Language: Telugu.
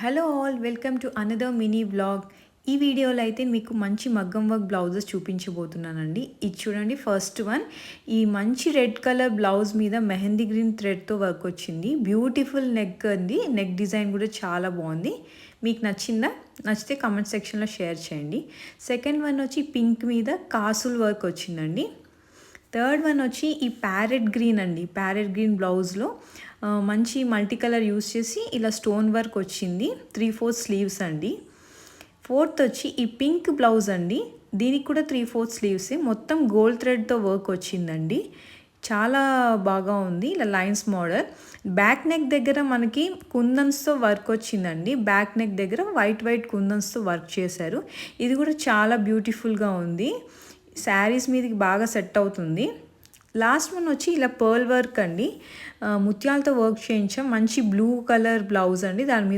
Hello all, welcome to another mini vlog. ఈ వీడియోలో అయితే మీకు మంచి మగ్గం వర్క్ బ్లౌజెస్ చూపించబోతున్నానండి. ఇది చూడండి, ఫస్ట్ వన్. ఈ మంచి రెడ్ కలర్ బ్లౌజ్ మీద మెహందీ గ్రీన్ థ్రెడ్తో వర్క్ వచ్చింది. బ్యూటిఫుల్ నెక్ అండి. నెక్ డిజైన్ కూడా చాలా బాగుంది. మీకు నచ్చిందా? నచ్చితే కామెంట్ సెక్షన్లో షేర్ చేయండి. సెకండ్ వన్ వచ్చి పింక్ మీద కాసుల్ వర్క్ వచ్చిందండి. థర్డ్ వన్ వచ్చి ఈ ప్యారెట్ గ్రీన్ అండి. ప్యారెట్ గ్రీన్ బ్లౌజ్లో మంచి మల్టీ కలర్ యూస్ చేసి ఇలా స్టోన్ వర్క్ వచ్చింది. 3/4 స్లీవ్స్ అండి. ఫోర్త్ వచ్చి ఈ పింక్ బ్లౌజ్ అండి. దీనికి కూడా 3/4 స్లీవ్స్. మొత్తం గోల్డ్ థ్రెడ్తో వర్క్ వచ్చిందండి. చాలా బాగా ఉంది. ఇలా లైన్స్ మోడల్. బ్యాక్ నెక్ దగ్గర మనకి కుందన్స్తో వర్క్ వచ్చిందండి. బ్యాక్ నెక్ దగ్గర వైట్ కుందన్స్తో వర్క్ చేశారు. ఇది కూడా చాలా బ్యూటిఫుల్గా ఉంది. శారీస్ మీదకి బాగా సెట్ అవుతుంది. లాస్ట్ వన్ వచ్చి ఇలా పర్ల్ వర్క్ అండి. ముత్యాలతో వర్క్ చేయించాం. మంచి బ్లూ కలర్ బ్లౌజ్ అండి. దాని మీద